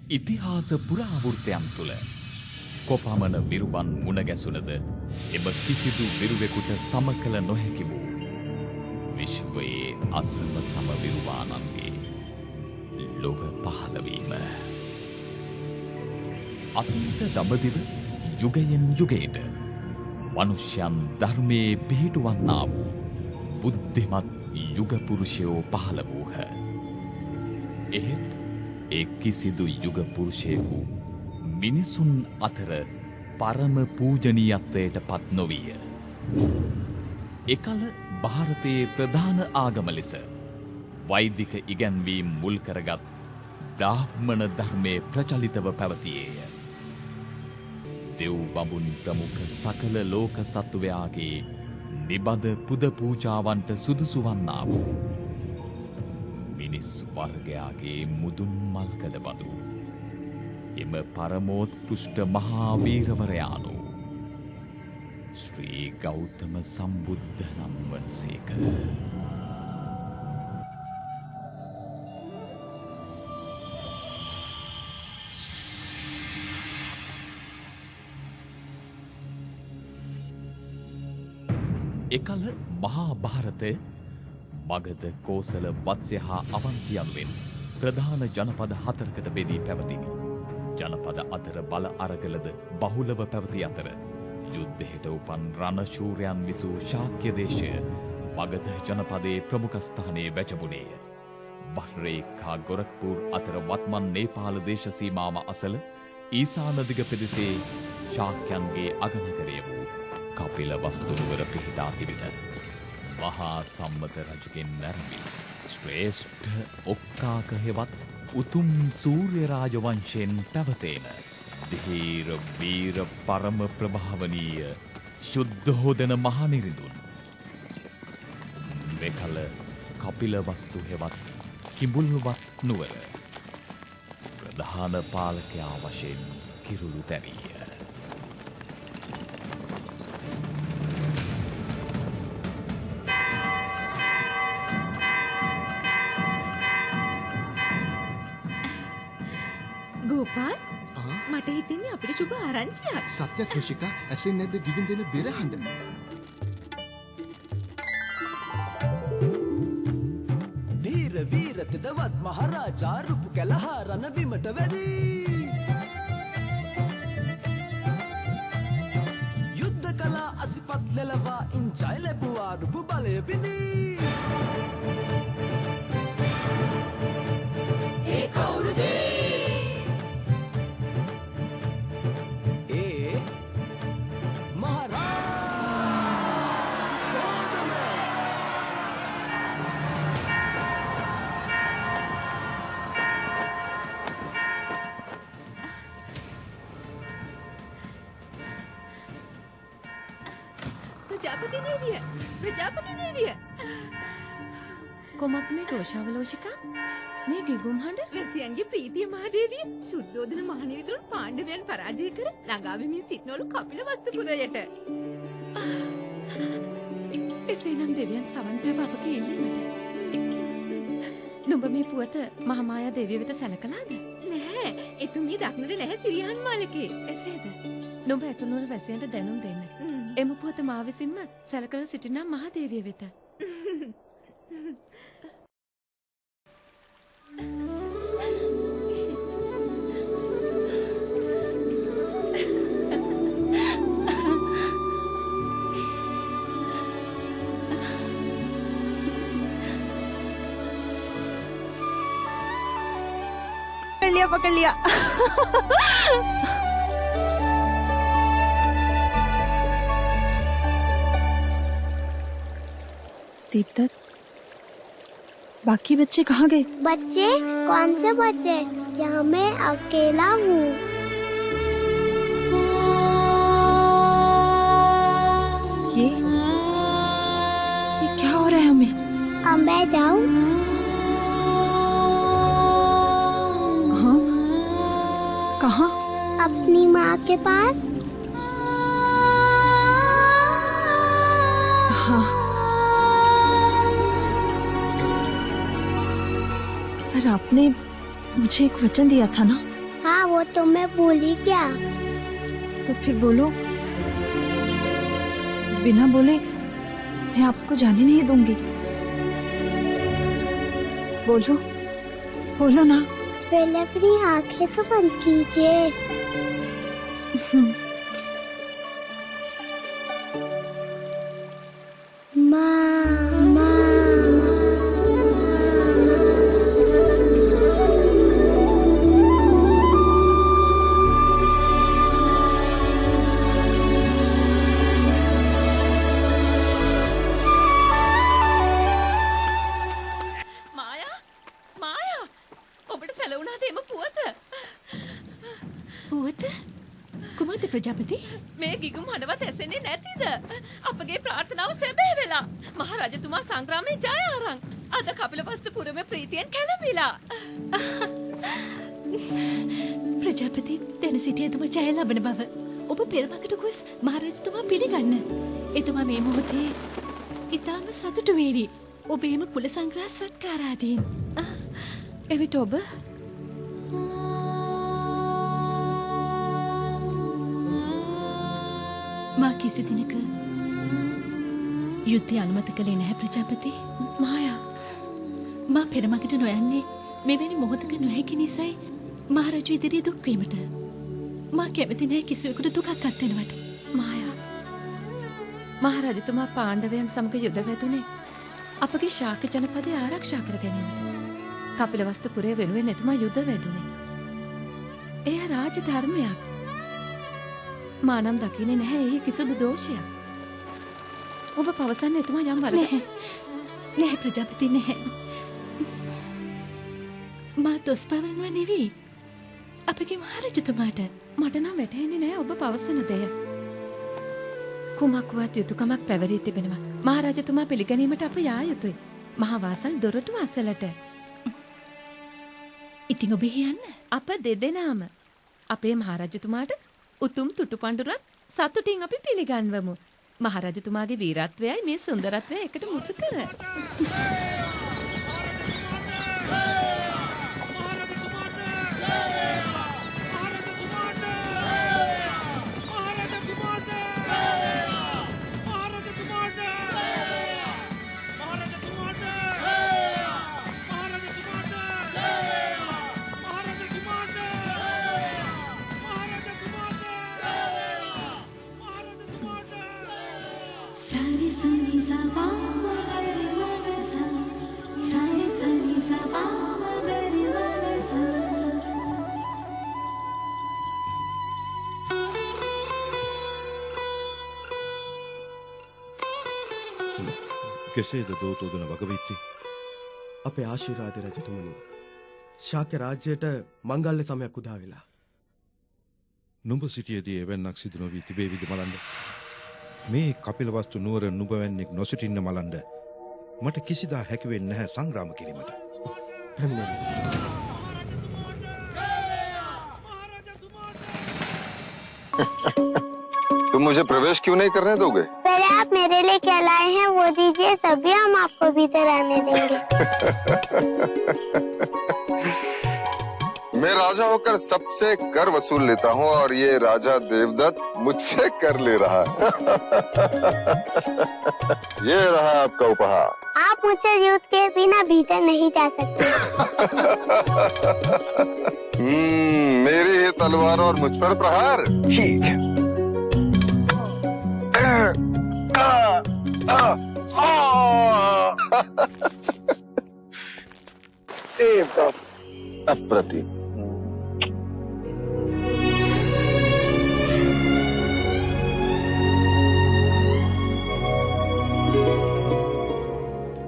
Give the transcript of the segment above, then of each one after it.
ඉතිහාස පුරාවෘත්තයන් තුළ කොපමණ විරුවන් මුණ ගැසුණද එම කිසිදු විරුවෙකුට සම කළ නොහැකි වූ විශ්වයේ අසම සම විරුවානන්ගේ ලොව පහළ වීම. අතීත දඹදිව යුගයෙන් යුගයට මනුෂ්‍යයන් ධර්මයේ පිහිටුවන්නා වූ බුද්ධිමත් යුග පුරුෂයෝ පහළ වූහ. එහෙත් ඒ කිසිදු යුග පුරුෂයෙකු මිනිසුන් අතර පරම පූජනීයත්වයට පත් නොවිය. එකල ಭಾರತයේ ප්‍රධාන ආගම ලෙස වෛදික ඉගැන්වීම් මුල් කරගත් බ්‍රාහ්මණ ධර්මයේ ප්‍රචලිතව පැවතියේය. දෙව් බඹුන් ප්‍රමුඛ සකල ලෝක සත්වයාගේ නිබඳ පුද පූජාවන්ට සුදුසු වන්නා වූ මිනිස් වර්ගයාගේ මුදුන් මල්කඩ බඳු එම පරමෝත්කෘෂ්ඨ මහා වීරවරයාණෝ ශ්‍රී ගෞතම සම්බුද්ධ නම් වන්සේක. එකල මහා භාරතය මගධ කෝසල වත්ස්‍ය හා අවන්ති යනුවෙන් ප්‍රධාන ජනපද 4කට බෙදී පැවතිනි. ජනපද අතර බල අරගලද බහුලව පැවති අතර යුද්ධයට උපන් රණශූරයන් විසූ ශාක්‍ය දේශය මගධ ජනපදයේ ප්‍රමුඛ ස්ථානයේ වැජඹුණේය. බහ්රේක් හා ගොරක්පූර් අතර වත්මන් නේපාල දේශ සීමාව අසල ඊසාන දිග පෙදෙසේ ශාක්‍යයන්ගේ අගනගරය වූ කපිලවස්තු නුවර පිහිටා තිබින මහා සම්මත රජුගෙන් නැරඹි ශ්‍රේෂ්ඨ ඔක්කාක හෙවත් උතුම් සූර්ය රාජ වංශයෙන් පැවතෙන ධීර වීර පරම ප්‍රභාවනීය ශුද්ධෝදන මහනිරිඳුන් මෙකල කපිලවස්තු හෙවත් කිඹුල්වත් නුවර ප්‍රධාන පාලකයා වශයෙන් කිරුළු තැවීය. ගෝපාල් මට හිතෙන්නේ අපිට සුබ ආරංචියක්. සත්‍ය කෘෂිකා ඇසෙන් නැද්ද ගිගින් දෙන බෙරහඬ. ධීර වීර තෙදවත් මහරජා රුපු කැලහ රණ බිමට වැඩි. යුද්ධ කලා අසිපත් ලැබවා ඉන් ජය ලැබුවා රුපු බලය බිඳී. ඒ කවුරුද? ප්‍රජාපති දේවිය. කොමත් මේ ഘോഷාවලෝෂිකා මේ ගිගුම් හඬ වැසියන්ගේ ප්‍රීතිය මහදේවිය සුද්ධෝදන මහනිරිඳුන් පාණ්ඩවයන් පරාජය කර ළඟා වෙමින් සිටනවලු කපිලවස්තුපුරයට. එසේනම් දෙවියන් සවන් පෑව අපගේ ඉල්ලීමට. නුඹ මේ පුවත මහමායා දේවිය වෙත සැලකලාද? නැහැ, එතුමිය දක්නට නැහැ සිරියන් මාලකේ. එසේද? නුඹ එතුණුවර වැසියන්ට දැනුම් දෙන්න. එම පුවත මා විසින්ම සැලකලා සිටිනා මහදේවිය වෙත. पकड़ लिया दीपदत्त, बाकी बच्चे कहाँ गए? बच्चे? कौन से बच्चे? यहाँ मैं अकेला हूँ। ये क्या हो रहा है हमें? अब मैं जाऊँ? हाँ? कहाँ? अपनी माँ के पास। हाँ। पर आपने मुझे एक वचन दिया था ना? तो मैं भूली क्या? तो फिर बोलो। बिना बोले मैं आपको जाने नहीं दूंगी। बोलो, बोलो ना। पहले अपनी आंखें तो बंद कीजिए। ප්‍රජාපති මේ ගිගුම් හඬවත් ඇසෙන්නේ නැතිද? අපගේ ප්‍රාර්ථනාව සැබෑ වෙලා. මහරජතුමා සංග්‍රාමයේ ජය අරන්. අද කපිලවස්තු පුරමේ ප්‍රීතියෙන් කැළඹිලා. ප්‍රජාපති දැන සිටියතුමා ජය ලබන බව ඔබ පෙරමකට ගොස් මහරජතුමා පිළිගන්න. එතුමා මේ මොහොතේ ඉතාම සතුටු වේවි. ඔබේම කුල සංග්‍රහ සත්කාරාදීන්. එවිට ඔබ माँ किसी दिन का युद्ध अनुमति कले नहीं प्रजापति माया माँ फिर माँ कितने नोयाने मैं वेनी मोहत के नोहे की निसाई महाराजू इधर दुख कीमत माँ क्या बेटी नहीं किसी को दुख करते न बट माया महाराज तुम्हां पांडवयන් සමග යුද වැදුනේ අපගේ ශාක්‍ය ජනපදයේ ආරක්ෂා කර ගැනීමට. කපිලවස්තු පුරය වෙනුවෙන් එතුමා යුද වැදුනේ. එය රාජ ධර්මයක්. මානම් දකින්නේ නැහැ එහි කිසිදු දෝෂයක්. ඔබ පවසන්නේ එතුමා යම් වරදක් නැහැ ප්‍රජාපති නැහැ. මා දොස් පවරනවා නෙවෙයි. අපගේ මහරජතුමාට මට නම් වැටහෙන්නේ නැහැ ඔබ පවසන දෙය. කුමක්වත් යුතුයකමක් පැවරී තිබෙනවා. මහරජතුමා පිළිගැනීමට අප යා යුතුයි. මහා වාසල් දොරටු අසලට. ඉතින් ඔබ යන්න. අප දෙදෙනාම අපේ මහරජතුමාට උතුම් තුටු පඬුරක් සතුටින් අපි පිළිගන්වමු. මහරජතුමාගේ වීරත්වයයි මේ සුන්දරත්වය එකට මුසු කර. කෙසේද දෝතෝදන වගවෙත්තේ? අපේ ආශිර්වාද රජතුමනි. ශාක්‍ය රාජ්‍යයට මංගල්‍ය සමයක් උදා වෙලා. නුඹ සිටියේදී එවන්නක් සිදු නොවී තිබේවිද මලන්ද? මේ කපිලවස්තු නුවර නුඹ වැන්නෙක් නොසිටින්න මලන්ද මට කිසිදා හැකි වෙන්නේ නැහැ සංග්‍රාම කිරීමට. तुम मुझे प्रवेश क्यों नहीं करने दोगे? पहले आप मेरे लिए क्या लाए हैं वो दीजिए, तभी हम आपको भीतर आने देंगे। मैं राजा होकर सबसे कर वसूल लेता हूँ और ये राजा देवदत्त मुझसे कर ले रहा है। ये रहा आपका उपहार। आप मुझसे युद्ध के बिना भीतर नहीं जा सकते। मेरी ही तलवार और मुझ पर प्रहार। ठीक है। अप्रतिम।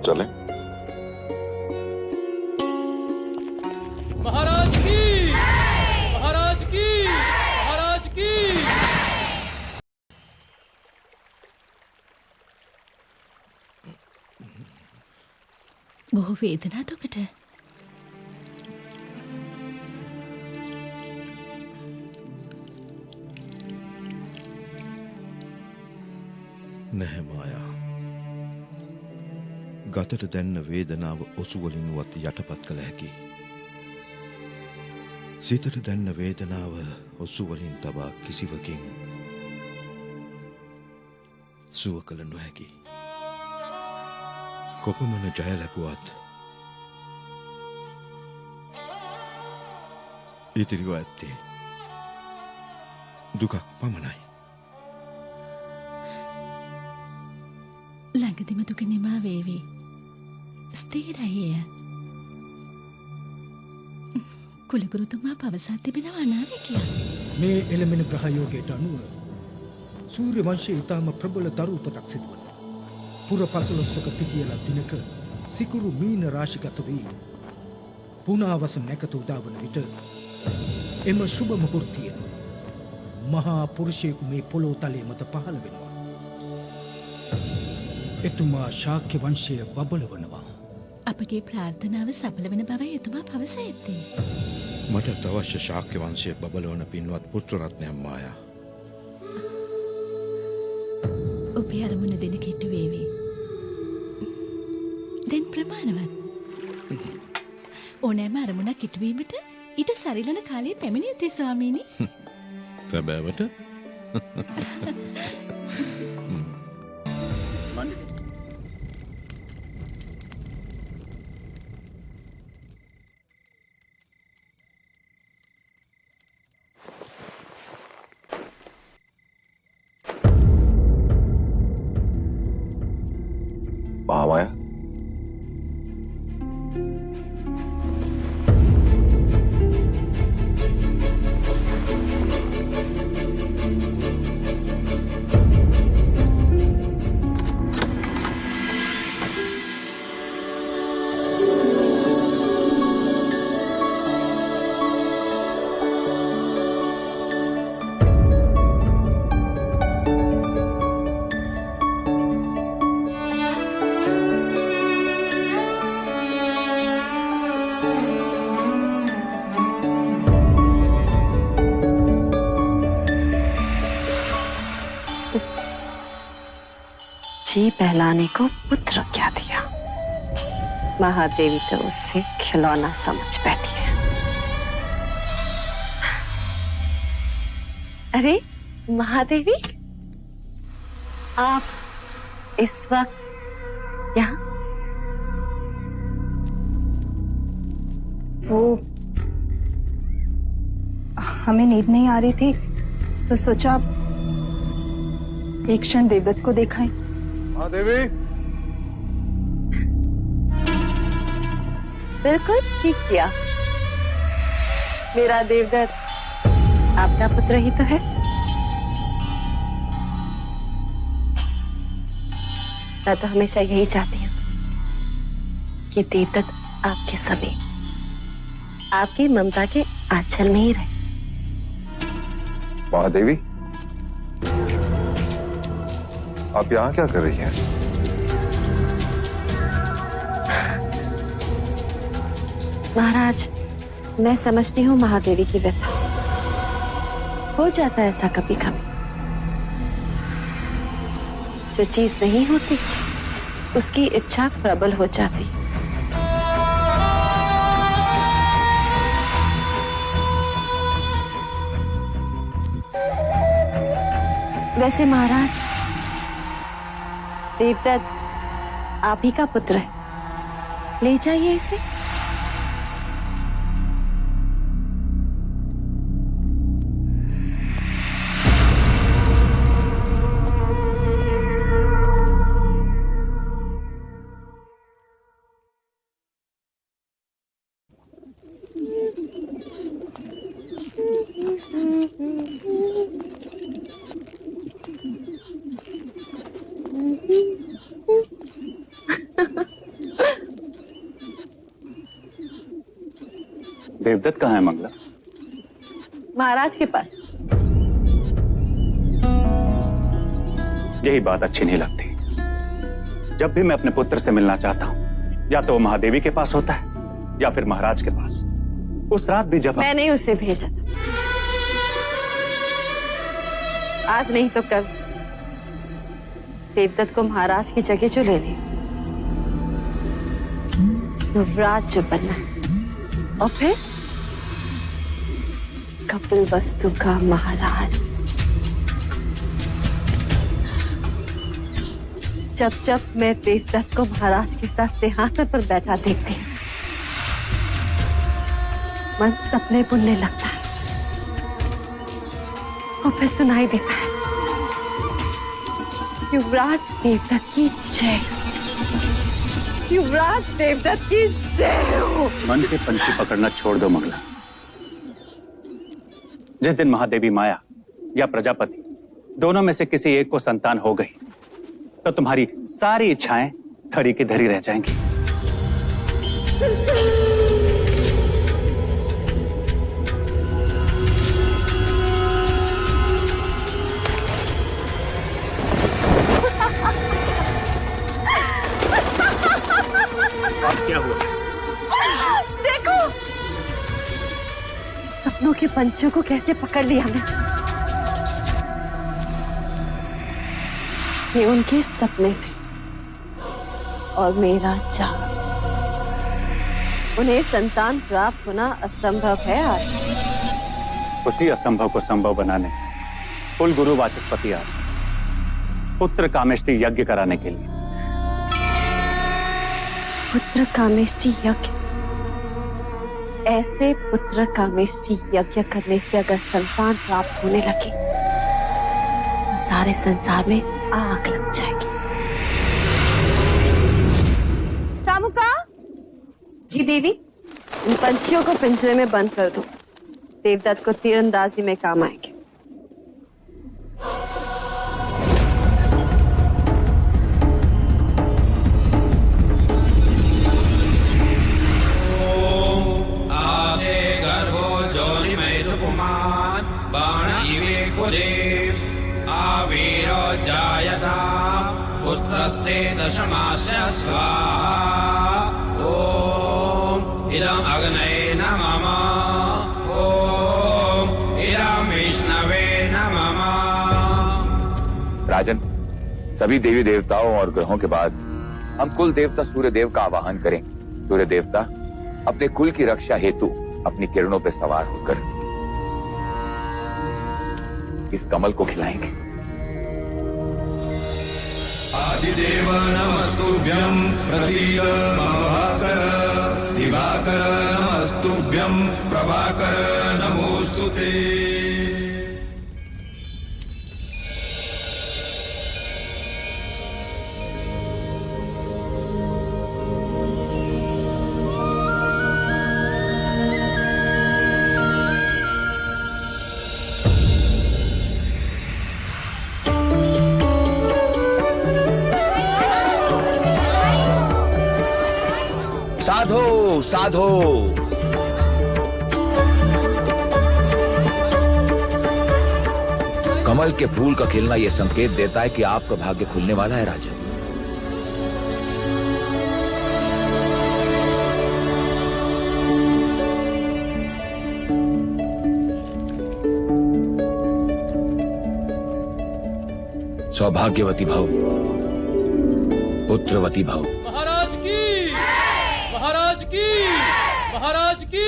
चले। महाराज की, महाराज की, महाराज की। බොහෝ වේදනාවක් ඔබට. නැහැ මායා. ගතට දැන්න වේදනාව ඔසු වලින්වත් යටපත් කළ හැකි. සිතට දැන්න වේදනාව ඔසු වලින් තබා කිසිවකින් සුව කළ නොහැකි. කොපමණ ජය ලැබුවත් ඉතිරිව ඇත්තේ දුකක් පමණයි. ළඟදිම දුක නිමා වේවි. ස්ථිරයි එය. කුලගුරුතුමා පවසා තිබෙනවා නාවේ කියලා. මේ එළමෙන ග්‍රහයෝගයට අනුව සූර්ය වංශයේ ඊටම ප්‍රබල දරු උපතක් සිදුවනවා. පුර 15ක පිටියලා දිනක සිකුරු මීන රාශිගත වී පුනාවස නැකත උදාවන විට එම සුබ මුහුර්තය මහා පුරුෂයෙකු මේ පොළොව තලයේ මත පහළ වෙනවා. එතුමා ශාක්‍ය වංශය බබලවනවා. අපගේ ප්‍රාර්ථනාව සඵල වෙන බවයි එතුමා පවසා ඇත්තේ. මට අවශ්‍ය ශාක්‍ය වංශයේ බබලවන පින්වත් පුත්‍ර රත්නයක් මායා. ඔබේ අරමුණ දෙන කිට්ටු වේවි. දැන් ප්‍රමාණවත්. ඕනෑම අරමුණක් ඉටු වීමට ඊට සරිලන කාලයේ පැමිණිය යුතුයි ස්වාමීනි. සැබෑවට महामाया जी बहलाने को पुत्र क्या दिया। महादेवी तो उससे खिलौना समझ बैठी है। अरे महादेवी, आप इस वक्त यहाँ? वो हमें नींद नहीं आ रही थी तो सोचा एक क्षण देवदत्त को देखाएं। महादेवी, बिल्कुल ठीक किया। मेरा देवदत्त आपका पुत्र ही तो है। मैं तो हमेशा यही चाहती हूँ कि देवदत्त आपके समीप, आपकी ममता के आंचल में ही रहे। महादेवी, आप यहाँ क्या कर रही हैं? महाराज, मैं समझती हूँ महादेवी की व्यथा। हो जाता है ऐसा कभी कभी। जो चीज नहीं होती उसकी इच्छा प्रबल हो जाती। वैसे महाराज, देवदत्त आप ही का पुत्र है, ले जाइए इसे। देवदत्त कहाँ है मंगला? महाराज के पास। यही बात अच्छी नहीं लगती। जब भी मैं अपने पुत्र से मिलना चाहता हूँ, या तो वो महादेवी के पास होता है या फिर महाराज के पास। उस रात भी जब मैंने उसे भेजा था, आज नहीं तो कल देवदत्त को महाराज की जगह जो लेने, युवराज जो बनना, और फिर कपिल वस्तु का महाराज। जब जब मैं देवदत्त को महाराज के साथ सिंहासन पर बैठा देखती हूँ, मन सपने बुनने लगता है और फिर सुनाई देता है, युवराज देवदत्त की जय, युवराज देवदत्त की जय हो। मन के पंछी पकड़ना छोड़ दो मंगला। जिस दिन महादेवी माया या प्रजापति दोनों में से किसी एक को संतान हो गई तो तुम्हारी सारी इच्छाएं धरी की धरी रह जाएंगी। अब क्या हुआ? देखो सपनों के पंछियों को कैसे पकड़ लिया मैं। ये उनके सपने थे और मेरा चाव। उन्हें संतान प्राप्त होना असंभव है आज। उसी असंभव को संभव बनाने कुल गुरु वाचस्पति आए पुत्र कामेष्टि यज्ञ कराने के लिए। पुत्र कामेष्टि यज्ञ? ऐसे पुत्र कामेष्टि यज्ञ करने से अगर संतान प्राप्त होने लगे तो सारे संसार में आग लग जाएगी। सामुका? जी देवी, इन पंछियों को पिंजरे में बंद कर दो। देवदत्त को तीरंदाजी में काम आएंगे। आदे गर्भो जोनि में पुमान बाण इवे कुले आवीरो जायता पुत्रस्ते दशमास्य स्वाहा। ओम इदं अग्नये नमः। ओम इदं विष्णवे नमः। राजन, सभी देवी देवताओं और ग्रहों के बाद हम कुल देवता सूर्य देव का आवाहन करें। सूर्य देवता अपने कुल की रक्षा हेतु अपनी किरणों पर सवार होकर इस कमल को खिलाएंगे। आदिदेव नमस्तुभ्यं प्रसीद मम भास्कर। दिवाकर नमस्तुभ्यं प्रभाकर नमोस्तुते। साधो साधो। कमल के फूल का खिलना यह संकेत देता है कि आपका भाग्य खुलने वाला है राजन। सौभाग्यवती भव, पुत्रवती भव। महाराज की, महाराज की, महाराज की।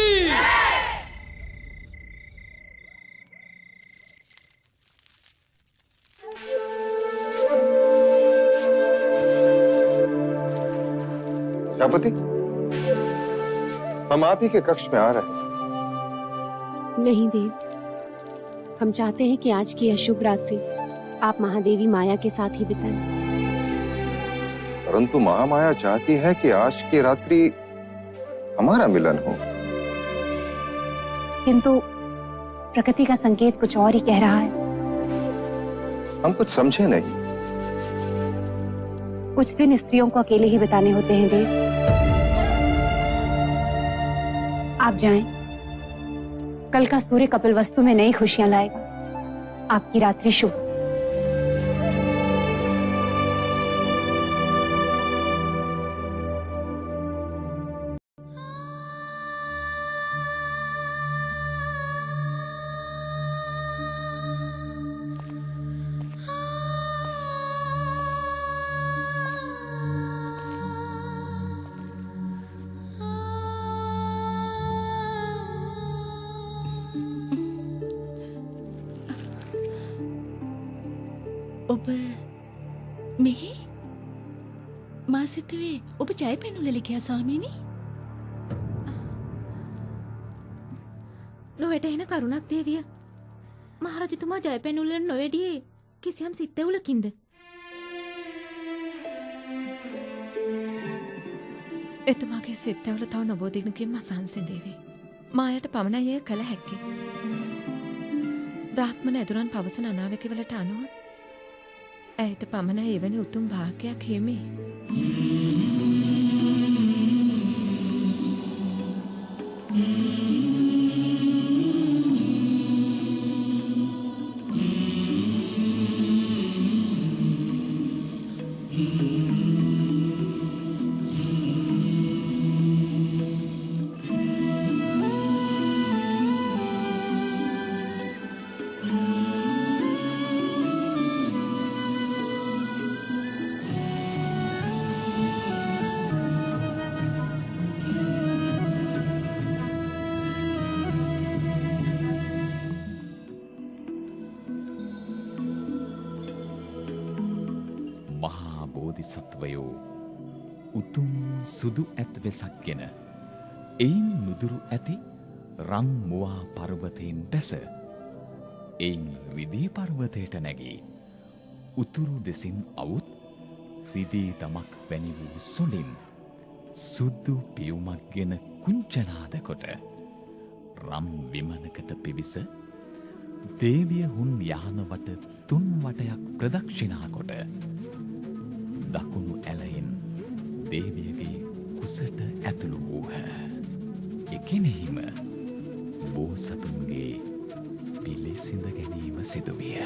प्रजापति, हम आप ही के कक्ष में आ रहे हैं। नहीं देव, हम चाहते हैं कि आज की अशुभ रात्रि आप महादेवी माया के साथ ही बिताएं। परंतु महामाया चाहती है कि आज की रात्रि हमारा मिलन हो। किंतु प्रकृति का संकेत कुछ और ही कह रहा है। हम कुछ समझे नहीं। कुछ दिन स्त्रियों को अकेले ही बिताने होते हैं देव। आप जाएं। कल का सूर्य कपिल वस्तु में नई खुशियां लाएगा। आपकी रात्रि शुभ। ඔබ මෙහි මා සිතුවේ ඔබ ජය පැනුලෙල ගියා ස්වාමීනි. නොවැටෙන කරුණක් දේවිය. මහරජතුමා ජය පැනුලෙන් නොවැඩියේ කිසියම් සිත්තෙවුලකින්ද? එතුමාගේ සිත්තැවුල තව නොබෝ දිනකින් මසහන්සෙන් දේවි. මායට පමණයි එය කළ හැක්කේ. බ්‍රාහ්මණ ඇදුරන් පවසන අනාවැකිවලට අනුව ඇයට පමණයි එවැනි උතුම් භාග්‍යයක් හිමි. බෝධිසත්වයෝ උතුම් සුදු ඇත් වෙසක්ගෙන එයින් නුදුරු ඇති රන් මුවා පර්වතයෙන් බැස එයින් රිදී පර්වතයට නැගී උතුරු දෙසින් අවුත් රිදී දමක් වැනි වූ සොඬින් සුදු පියුමක් ගෙන කුංචනාද කොට රම් විමනකට පිවිස දේවිය හුන් යහන වට තුන් වටයක් ප්‍රදක්ෂිනා කොට දකුණු ඇලයෙන් දේවියගේ කුසට ඇතුළු වූහ. එකිනෙහිම බෝසතුන්ගේ පිළිසිඳ ගැනීම සිදුවිය.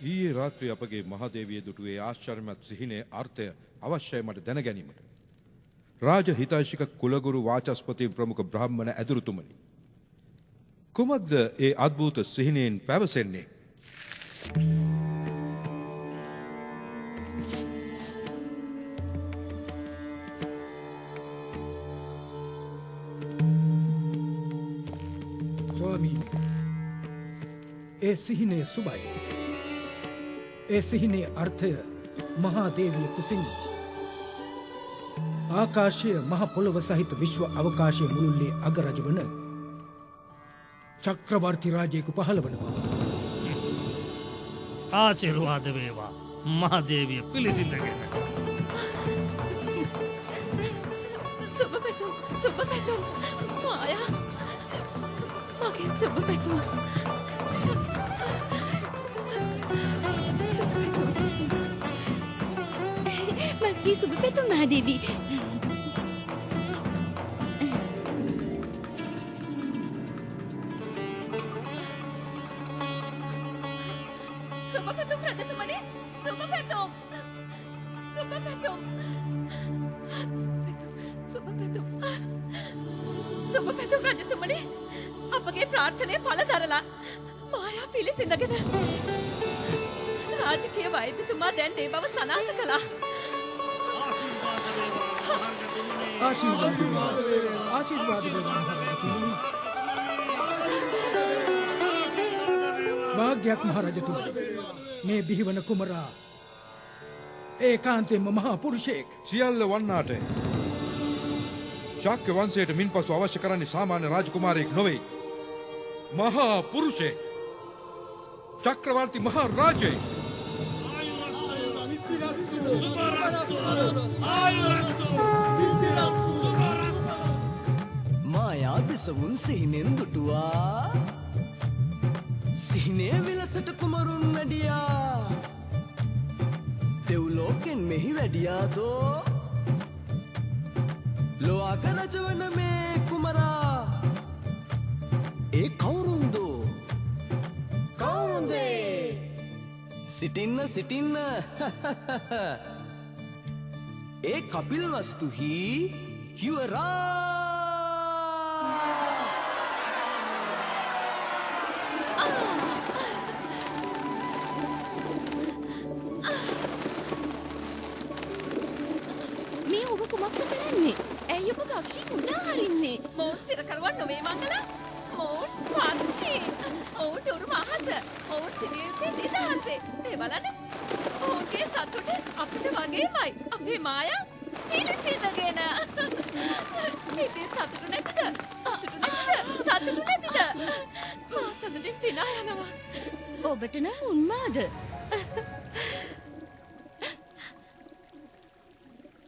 ඊයේ රාත්‍රියේ අපගේ මහදේවිය දුටුවේ ආශ්චර්යමත් සිහිනේ අර්ථය අවශ්‍යයි මට දැන ගැනීමට. රාජ හිතෛෂික කුලගුරු වාචස්පති ප්‍රමුඛ බ්‍රාහ්මණ ඇදුරුතුමනි. කුමක්ද ඒ අద్భుත සිහිනෙන් පැවසෙන්නේ? ස්වාමීනි, ඒ සිහිනේ සුබයි. ඒ සිහිනේ අර්ථය මහා දේවිය කුසින් ආකාශය මහ පොළොව සහිත විශ්ව අවකාශයේ මුළුල්ලේ අගරජ වන චක්‍රවර්ති රාජයෙකු පහළ වනවා. ආශිර්වාද වේවා මහා දේවිය පිළිසිඳගෙන. සුබ පැතුම් මායා මගේ සුබ පැතුම්. මගේ සුබ පැතුම් මහදේවි. සුබ පැතුම් රජතුමනි, සුබ පැතුම්. සුබ පැතුම්. සුබ පැතුම්. සුබ පැතුම් රජතුමනි, අපගේ ප්‍රාර්ථනාවේ ඵල දරලා මායා පිළිසිඳගෙන රාජකීය වෛද්‍යතුමා දැන් ඒ බව සනාථ කළා. ආශිර්වාද වේවා. භාග්‍යයක් මහරජතුමනි, මේ බිහිවන කුමරා ඒකාන්තයෙන්ම මහා පුරුෂයෙක්. සියල්ල වන්නාට ශාක්‍ය වංශයට මින්පසු අවශ්‍ය කරන්නේ සාමාන්‍ය රාජකුමාරයෙක් නොවේ. මහා පුරුෂයෙක්. चक्रवर्ती महाराजे माया बिसवुन सिहिනෙන් දුටුවා සිහිනේ විලසට කුමරුන් වැඩියා දෙව්ලෝකෙන් මෙහි වැඩියාදෝ ලෝක රජවන මේ කුමරා ඒ කවුරුන්දෝ කවුරුන්දේ සිටින්න ඒ කපිල් වස්තුහි යුවරා මේ ඔබ කුමක්ද කරන්නේ? ඇයි ඔබ පක්ෂී මුණා හරින්නේ? මෝන් සිර කරවන්න නොවේ මංගල. මෝන් පක්ෂී. ඕන් උරුම අහස. ඕන් සිරියසේ දිදාසේ. මේ බලන්න. ඕන්ගේ සතුට අපිට වගේමයි. අපේ මායා පිළිසිඳගෙන. ඉතින් සතුට නැතිද? සතුට නැතිද? සතුටින් පිනා යනවා. ඔබට නම් උන්මාද?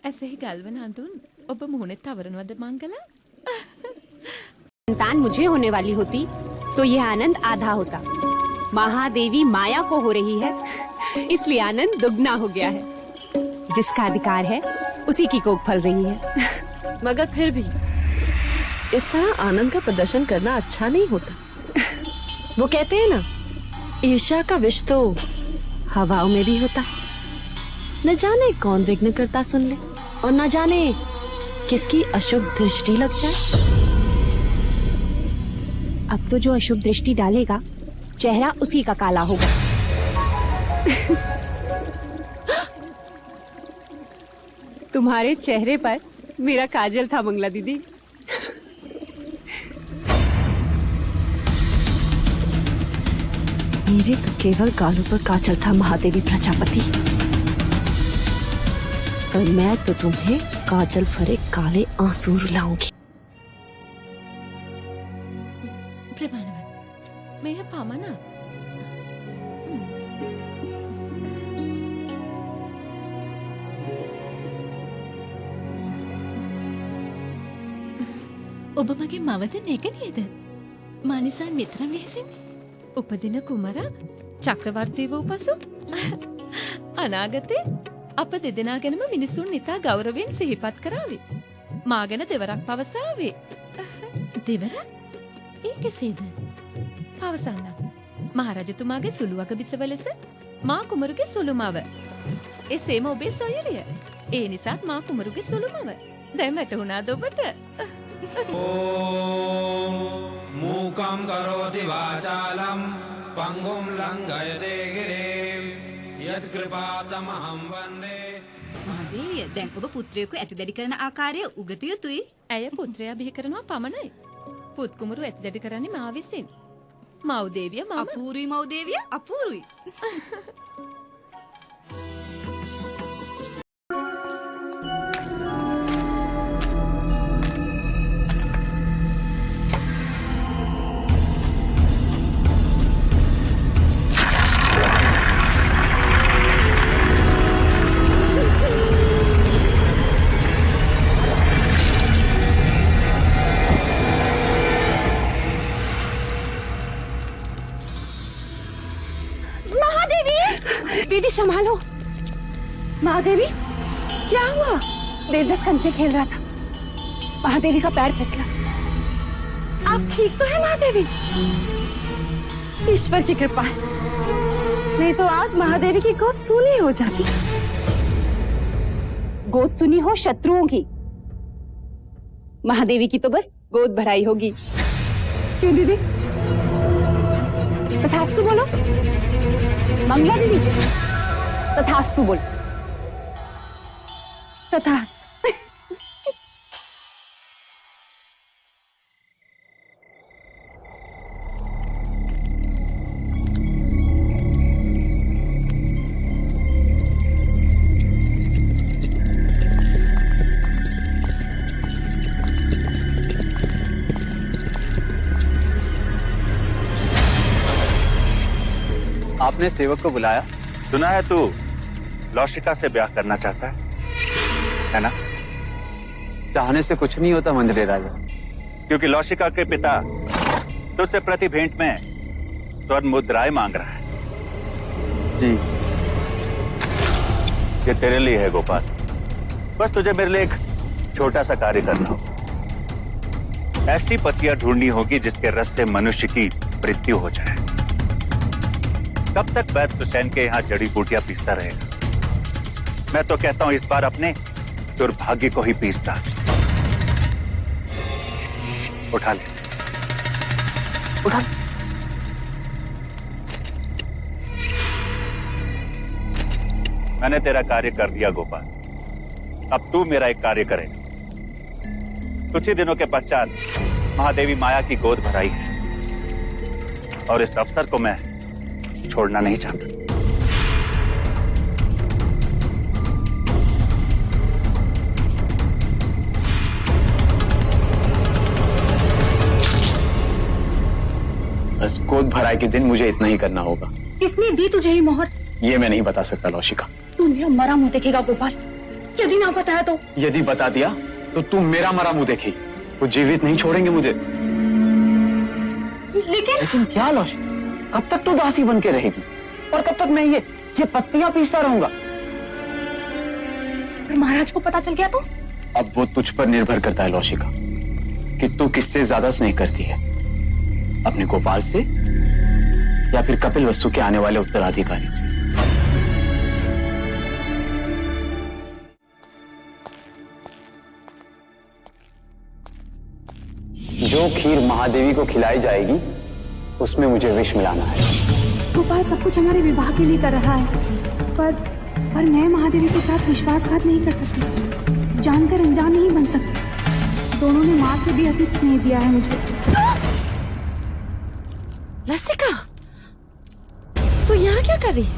ऐसे गलवन हंतुन ඔබ मुहने तवरनवद मंगला संतान मुझे होने वाली होती तो ये आनंद आधा होता। महादेवी माया को हो रही है इसलिए आनंद दुगना हो गया है। जिसका अधिकार है उसी की कोख फल रही है। मगर फिर भी इस तरह आनंद का प्रदर्शन करना अच्छा नहीं होता। वो कहते हैं ना, ईर्ष्या का विष तो हवाओं में भी होता है। न जाने कौन विघ्न करता सुन ले और न जाने किसकी अशुभ दृष्टि लग जाए। अब तो जो अशुभ दृष्टि डालेगा चेहरा उसी का काला होगा। तुम्हारे चेहरे पर मेरा काजल था मंगला दीदी। मेरे तो केवल गालों पर काजल था महादेवी प्रजापति, पर मैं तो तुम्हें काजल भरे काले आंसू रुलाऊंगी। मैं पामना ඔබ මගේ මවද නෙක නේද? මා නිසා මෙතරම් වෙහෙසෙන්නේ. උපදින කුමර චක්‍රවර්තී වූ පසු අනාගතේ අප දෙදෙනා ගැනම මිනිසුන් නිතා ගෞරවයෙන් සිහිපත් කරાવી. මා ගැන දෙවරක් පවසාවේ. දෙවරක්? ඒ කෙසේද? පවසන්න. මහරජතුමාගේ සුළුවක බිසව ලෙස මා කුමරුගේ සුළුමව. එසේම ඔබේ සොයුරිය. ඒ නිසාත් මා කුමරුගේ සුළුමව. දැන් වැටුණාද ඔබට? ඕම් මූකම් කරෝති වාචාලම් පංගුම් ලංඝයතේ ගිරේ යත් කෘපාතමහම් වන්දේ. මහදේවිය, දැන් ඔබ පුත්‍රයෙකු ඇතිදැඩි කරන ආකාරය උගත යුතුයි. ඇය පුත්‍රයා බිහි කරනවා පමණයි. පුත් කුමරු ඇතිදැඩි කරන්නේ මා විසින්. මව්දේවිය මම. අපූරුයි මව්දේවිය, අපූරුයි. दीदी संभालो। महादेवी, क्या हुआ? देवदत्त कंचे खेल रहा था, महादेवी का पैर फिसला। आप ठीक तो है महादेवी? ईश्वर की कृपा है, नहीं तो आज महादेवी की गोद सूनी हो जाती। गोद सुनी हो शत्रुओं की, महादेवी की तो बस गोद भराई होगी। क्यों दीदी? तथास्तु बोलो। मंगला दीदी, तथास्तु बोल। तथास्तु। आपने सेवक को बुलाया? सुना है तू लौशिका से ब्याह करना चाहता है ना? चाहने से कुछ नहीं होता मंजरे राजा, क्योंकि लौशिका के पिता तुझसे प्रति भेंट में स्वर्ण मुद्राएं मांग रहा है। जी। ये तेरे लिए है गोपाल। बस तुझे मेरे लिए एक छोटा सा कार्य करना होगा। ऐसी पत्तियां ढूंढनी होगी जिसके रस से मनुष्य की मृत्यु हो जाए। कब तक वैद्य हुसैन के यहाँ जड़ी बूटियां पीसता रहेगा? मैं तो कहता हूं इस बार अपने दुर्भाग्य को ही पीसता। उठा ले, उठा ले। मैंने तेरा कार्य कर दिया गोपाल, अब तू मेरा एक कार्य करेगा। कुछ ही दिनों के पश्चात महादेवी माया की गोद भराई है और इस अवसर को मैं छोड़ना नहीं चाहता। बस गोद भराई के दिन मुझे इतना ही करना होगा। किसने दी तुझे ये मोहर? ये मैं नहीं बता सकता लौशिका। तू मेरा मरा मुंह देखेगा गोपाल, यदि ना बताया तो? यदि बता दिया तो तू मेरा मरा मुंह देखेगी, वो जीवित नहीं छोड़ेंगे मुझे। लेकिन क्या लौशिका, कब तक तू दासी बन के रहेगी और कब तक मैं ये पत्तियां पीसता रहूंगा? फिर महाराज को पता चल गया तो? अब वो तुझ पर निर्भर करता है लौशिका कि तू किससे ज्यादा स्नेह करती है, अपने गोपाल से या फिर कपिल वस्तु के आने वाले उत्तराधिकारी से। जो खीर महादेवी को खिलाई जाएगी उसमें मुझे विष मिलाना है। गोपाल सब कुछ हमारे विवाह के लिए कर रहा है, पर मैं महादेवी के साथ विश्वासघात नहीं कर सकती, जानकर अनजान नहीं बन सकती। दोनों ने माँ से भी अधिक स्नेह दिया है मुझे। लसिका, तू यहाँ क्या कर रही है?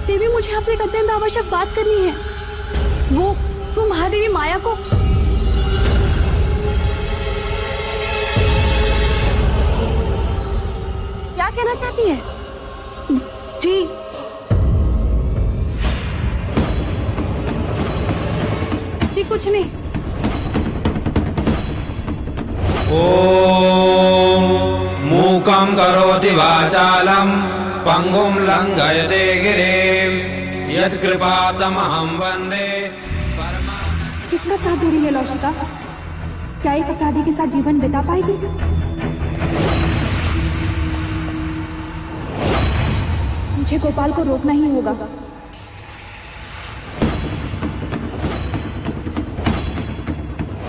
देवी मुझे आपसे एक अत्यंत आवश्यक बात करनी है। वो महादेवी माया को क्या कहना चाहती है? जी कुछ नहीं। ओम मूकं करोति वाचालं पंगुं लंघयते गिरिं यत्कृपातमहं वन्दे। किसका साथ दे रही है लौशिका? क्या एक अपराधी के साथ जीवन बिता पाएगी? मुझे गोपाल को रोकना ही होगा।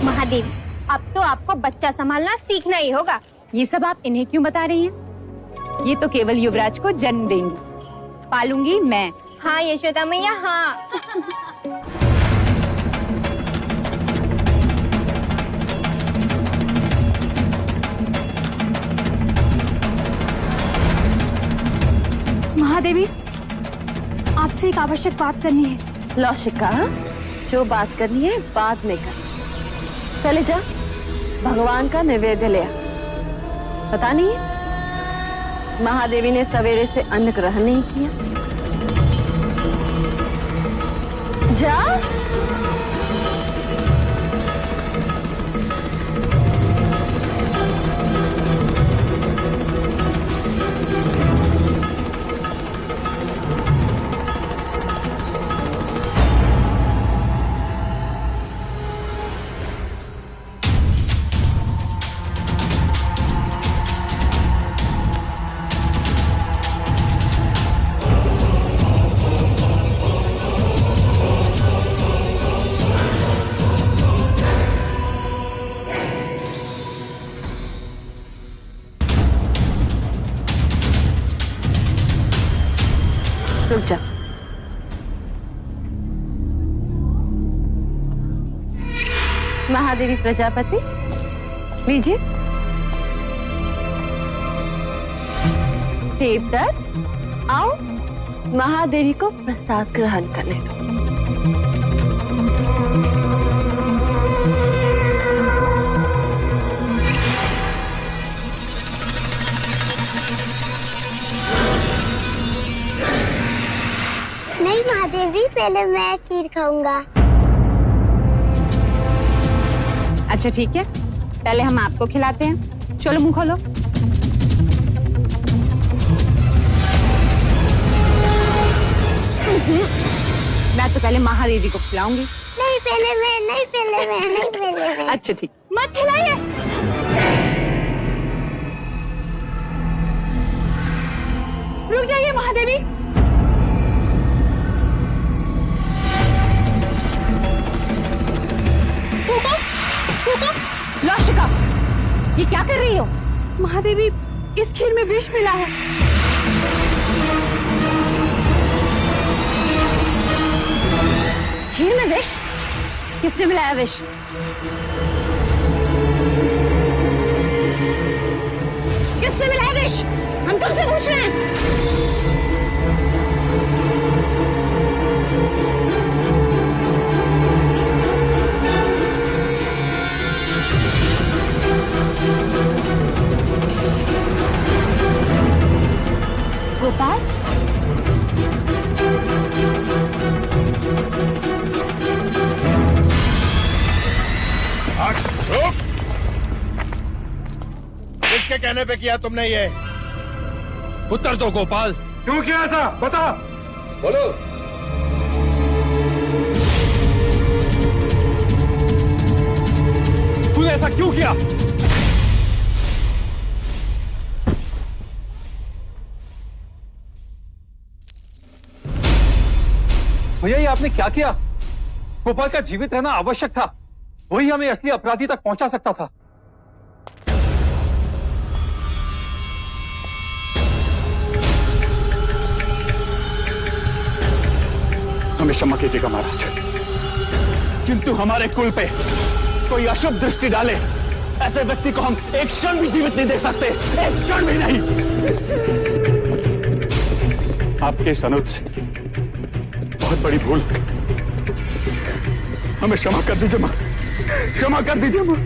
महादेवी, अब तो आपको बच्चा संभालना सीखना ही होगा। ये सब आप इन्हें क्यों बता रही हैं? ये तो केवल युवराज को जन्म देंगी, पालूंगी मैं। हाँ यशोदा मैया, हाँ। महादेवी, आपसे एक आवश्यक बात करनी है। लौशिका, जो बात करनी है बाद में कर। चले जा, भगवान का नैवेद्य ले आ। पता नहीं है महादेवी ने सवेरे से अन्न ग्रहण नहीं किया। जा। रुक जा। महादेवी प्रजापति, लीजिए। देवदत्त, आओ महादेवी को प्रसाद ग्रहण करने दो। महादेवी पहले मैं खीर खाऊंगा। अच्छा ठीक है, पहले हम आपको खिलाते हैं। चलो मुंह खोलो। मैं तो पहले महादेवी को खिलाऊंगी। नहीं पहले मैं, नहीं पहले मैं, नहीं पहले मैं। अच्छा ठीक, मत खिलाइए। रुक जाइए महादेवी। लौशिका, ये क्या कर रही हो? महादेवी, इस खीर में विष मिला है। खीर में विष? किसने मिलाया विष? किसने मिलाया विष? हम तुमसे पूछ रहे हैं। गोपाल, किसके कहने पे किया तुमने ये? उत्तर दो गोपाल। क्यों किया ऐसा? बता। बोलो। तूने ऐसा क्यों किया? भैया, ये आपने क्या किया? गोपाल का जीवित रहना आवश्यक था। वही हमें असली अपराधी तक पहुंचा सकता था। हमें क्षमा कीजिएगा महाराज, किंतु हमारे कुल पे कोई अशुभ दृष्टि डाले ऐसे व्यक्ति को हम एक क्षण भी जीवित नहीं देख सकते, एक क्षण भी नहीं। आपके इस अनुरोध से बहुत बड़ी भूल हो गई। हमें क्षमा कर दीजिए मां, क्षमा कर दीजिए मां।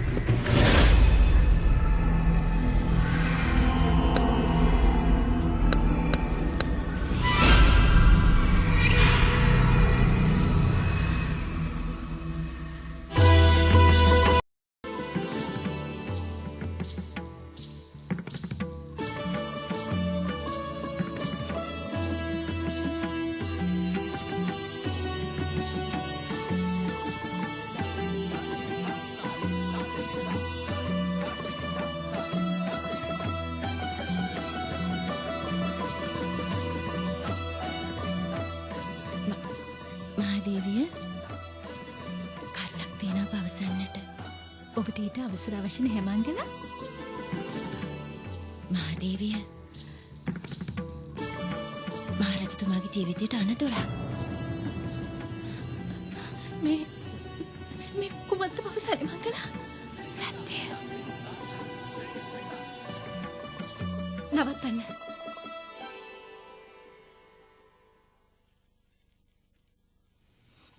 අවසර අවශ්‍ය නැහැ මංගල. මහදේවිය මහරජතුමාගේ ජීවිතයට අනතුරක්. මේ කුමන්ත අවසරයි මංගල. සත්‍යය. නවත්තන්න.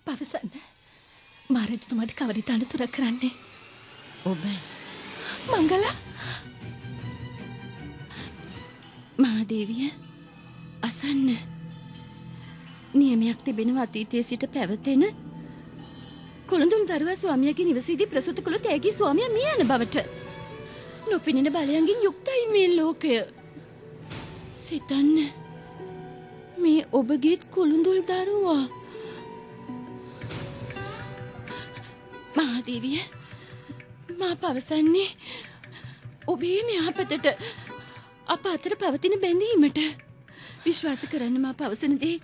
පවසන්න. මහරජතුමාට කවරිත අනතුරක් කරන්නේ? ඔබ මංගල මහදේවිය අසන්න නියමයක් තිබෙනවා අතීතයේ සිට පැවතෙන කොළඳුන් දරුවා ස්වාමියාගේ නිවසේදී ප්‍රසූත කළ තෑගී ස්වාමියා මිය යන බවට නොපෙනෙන බලයන්ගෙන් යුක්තයි මේ ලෝකය. සිතන්න මේ ඔබගේ කොළඳුල් දරුවා. මහදේවිය මා පවසන්නේ ඔබේ මෙහාපතට අප අතර පවතින බැඳීමට විශ්වාස කරන්න. මා පවසන දේ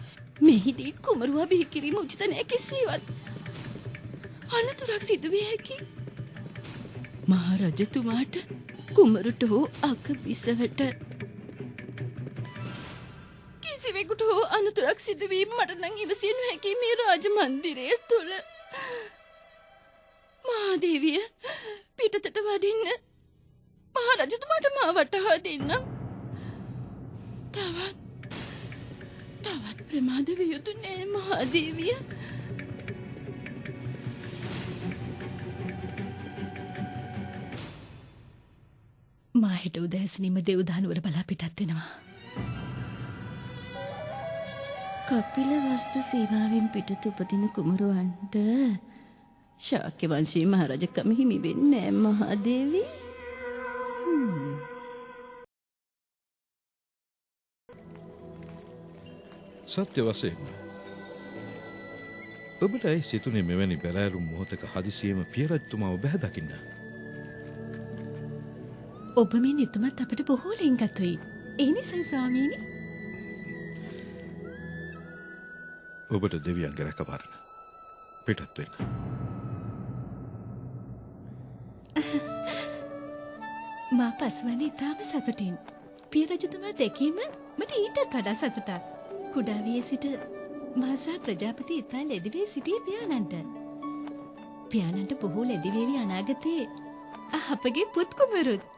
මෙහිදී කුමරුවා බිහි කිරීම උචිත නැහැ. කිසිවත් අනතුරක් සිදු විය හැකි. මහරජතුමාට කුමරුට හෝ අක බිසවට කිසිවෙකුට හෝ අනතුරක් සිදු වීම මට නම් ඉවසිය නොහැකි මේ රාජ මන්දිරය තුල. මහදේවිය පිටතට වඩින්න මහරජතුමාට මා වටහා දෙන්න. තවත් ප්‍රමාද විය යුතු නෑ මහදේවිය. මා හිට උදෑසනීම දෙව්දානුවර බලා පිටත් වෙනවා. කපිල වස්තු සේවාවෙන් පිටත උපදින කුමරුවන්ට ශාක්‍ය වංශයේ මහරජකම හිමි වෙන්නේ නැහැ මහදේවි. සත්‍ය වශයෙන්ම ඔබට ඇයි සිතුනේ මෙවැනි බැලෑරුම් මොහොතක හදිසියෙම පියරජතුමාව බැහැ දකින්න? ඔබ මේ නිතුමත් අපිට බොහෝ ලෙන්ගතුයි. ඒ නිසා ස්වාමීනි. ඔබට දෙවියන්ගේ රැකවරණ. පිටත් වෙන්න. මා පසුවන්නේ ඉතාම සතුටින්. පියරජතුමා දැකීම මට ඊටත් වඩා සතුටක්. කුඩා වියේ සිට මාසා ප්‍රජාපති ඉතා ලැබී සිටියේ පියාණන්ට. පියාණන්ට බොහෝ ලැබීවි අනාගතයේ අපගේ පුත් කුමරුත්.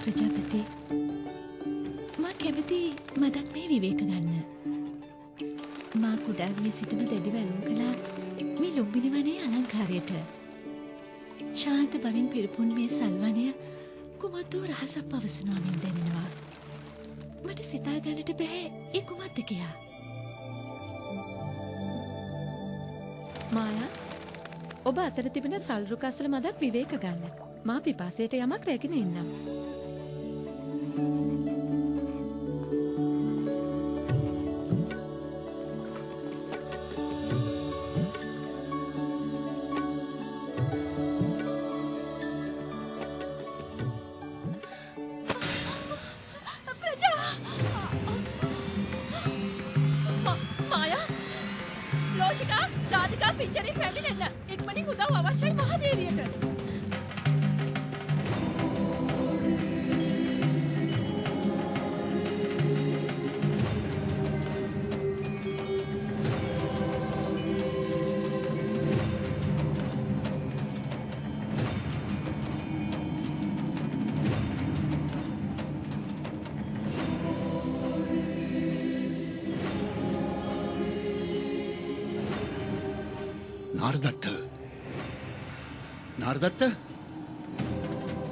ප්‍රජාපති මා කැමති මදක් මේ විවේක ගන්න. මා කුඩා වියේ සිටම දැඩිව ඇලුම් කළා මේ ලුම්බිනි වනයේ අලංකාරයට. ශාන්ත බවින් පිරිපුන් මේ සල්වනය කුමද්දෝ රහසක් පවසනවා මෙන් දැනෙනවා. මට සිතා ගන්නට බෑ ඒ කුමද්ද කියා. මායා ඔබ අතර තිබෙන සල්රුකස්සල මදක් විවේක ගන්න. මා පිපාසයට යමක් රැගෙන ඉන්නම්.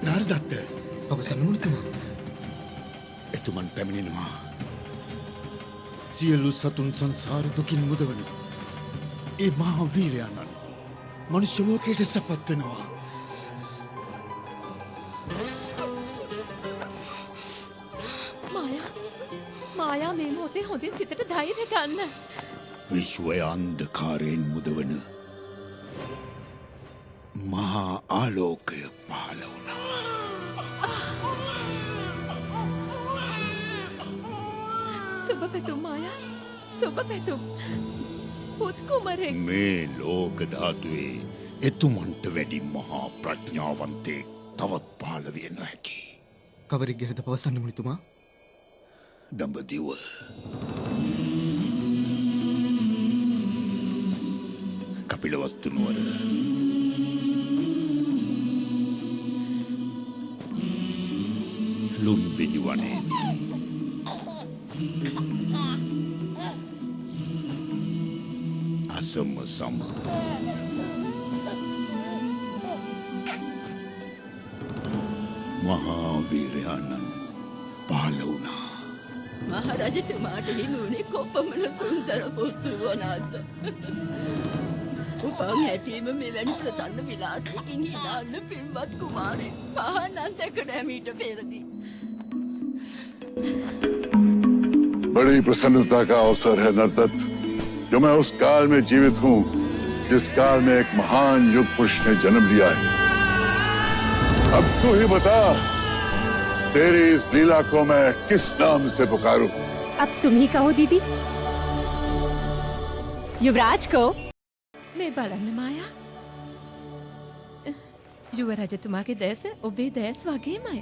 නාරදත්ත පවසන්න මුනිතුමා. එතුමන් පැමිණෙනවා. සියලු සතුන් සංසාර දුකින් මුදවන ඒ මහා වීරයාණන් මනුෂ්‍ය ලෝකයට සපත් වෙනවා. මායා මේ මොහොතේ හොඳින් සිතට ධෛර්ය ගන්න. විශ්වය අන්ධකාරයෙන් මුදවන මහා ආලෝකය පහළ වුණා. සුබ පැතුම් මායා. සුබ පැතුම්. පුත් කුමරෙක්. මේ ලෝක ධාතුවේ එතුමන්ට වැඩි මහා ප්‍රඥාවන්තයෙක් තවත් පහළ විය නොහැකි. කවරෙක් ගැනද පවසන්න මුනිතුමා? දඹදිව. කපිලවස්තු නුවර. ලුම්බිනි වනයේ. අසම සම. මහා වීරයාණන් පහළ වුණා. මහරජතුමාට හිමිවුණේ කොපමණ සුන්දර පුත්‍රවනාද. උපන් හැටීම මෙවැනි ප්‍රසන්න විලාසයකින් හිනාන්න පින්වත් කුමාරේ පහනන් දැක නැමීට පෙරදී. बड़ी प्रसन्नता का अवसर है नरदत्त, जो मैं उस काल में जीवित हूँ जिस काल में एक महान युग पुरुष ने जन्म लिया है। अब तू ही बता, तेरी इस लीला को मैं किस नाम से पुकारूं? अब तुम ही कहो दीदी। युवराज को। मैं බලන්න මායා. යුවරජතුමාගේ දැස ඔබේ දැස් වගේමයි.